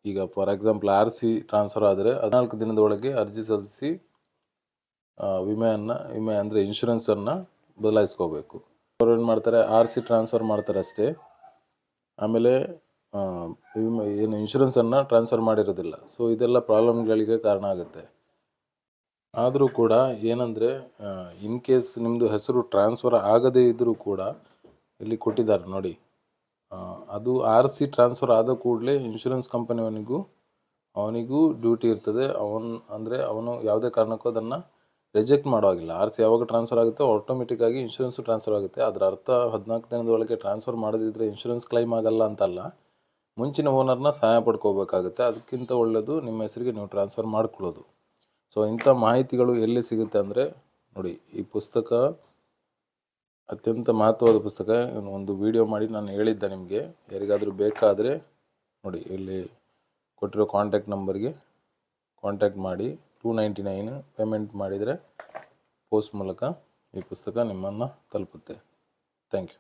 ಈಗ for example RC transfer ಆದರೆ 14 ದಿನದ ಒಳಗೆ ಅರ್ಜಿ ಸಲ್ಲಿಸಿ ವಿಮೆ ಅಂದರೆ ಇನ್ಶೂರೆನ್ಸನ್ನು ಬದಲಾಯಿಸ್ಕೋಬೇಕು. ಅವ್ರು ಏನು ಮಾಡ್ತಾರೆ, RC ಟ್ರಾನ್ಸ್ಫರ್ ಮಾಡ್ತಾರೆ ಅಷ್ಟೇ. ಆಮೇಲೆ ವಿಮೆ ಏನು ಇನ್ಶೂರೆನ್ಸನ್ನು ಟ್ರಾನ್ಸ್ಫರ್ ಮಾಡಿರೋದಿಲ್ಲ. ಸೊ ಇದೆಲ್ಲ ಪ್ರಾಬ್ಲಮ್ಗಳಿಗೆ ಕಾರಣ ಆಗುತ್ತೆ. ಆದರೂ ಕೂಡ ಏನಂದರೆ ಇನ್ ಕೇಸ್ ನಿಮ್ಮದು ಹೆಸರು ಟ್ರಾನ್ಸ್ಫರ್ ಆಗದೇ ಇದ್ದರೂ ಕೂಡ ಇಲ್ಲಿ ಕೊಟ್ಟಿದ್ದಾರೆ ನೋಡಿ, ಅದು RC ಟ್ರಾನ್ಸ್ಫರ್ ಆದ ಕೂಡಲೇ ಇನ್ಶೂರೆನ್ಸ್ ಕಂಪನಿಯವನಿಗೂ ಡ್ಯೂಟಿ ಇರ್ತದೆ. ಅವನು ಯಾವುದೇ ಕಾರಣಕ್ಕೂ ಅದನ್ನು ರಿಜೆಕ್ಟ್ ಮಾಡೋವಾಗಿಲ್ಲ. RC ಯಾವಾಗ ಟ್ರಾನ್ಸ್ಫರ್ ಆಗುತ್ತೋ ಆಟೋಮೆಟಿಕ್ಕಾಗಿ ಇನ್ಶೂರೆನ್ಸು ಟ್ರಾನ್ಸ್ಫರ್ ಆಗುತ್ತೆ. ಅದರ ಅರ್ಥ 14 ದಿನದೊಳಗೆ ಟ್ರಾನ್ಸ್ಫರ್ ಮಾಡದಿದ್ದರೆ ಇನ್ಶೂರೆನ್ಸ್ ಕ್ಲೈಮ್ ಆಗಲ್ಲ ಅಂತಲ್ಲ, ಮುಂಚಿನ ಓನರ್ನ ಸಹಾಯ ಪಡ್ಕೋಬೇಕಾಗುತ್ತೆ. ಅದಕ್ಕಿಂತ ಒಳ್ಳೆಯದು ನಿಮ್ಮ ಹೆಸರಿಗೆ ನೀವು ಟ್ರಾನ್ಸ್ಫರ್ ಮಾಡ್ಕೊಳ್ಳೋದು. ಸೊ ಇಂಥ ಮಾಹಿತಿಗಳು ಎಲ್ಲಿ ಸಿಗುತ್ತೆ ಅಂದರೆ ನೋಡಿ, ಈ ಪುಸ್ತಕ ಅತ್ಯಂತ ಮಹತ್ವವಾದ ಪುಸ್ತಕ. ಒಂದು ವಿಡಿಯೋ ಮಾಡಿ ನಾನು ಹೇಳಿದ್ದೆ ನಿಮಗೆ. ಯಾರಿಗಾದರೂ ಬೇಕಾದರೆ ನೋಡಿ, ಇಲ್ಲಿ ಕೊಟ್ಟಿರೋ ಕಾಂಟ್ಯಾಕ್ಟ್ ನಂಬರ್ಗೆ ಕಾಂಟ್ಯಾಕ್ಟ್ ಮಾಡಿ. $299 ಪೇಮೆಂಟ್ ಮಾಡಿದರೆ ಪೋಸ್ಟ್ ಮೂಲಕ ಈ ಪುಸ್ತಕ ನಿಮ್ಮನ್ನು ತಲುಪುತ್ತೆ. Thank you.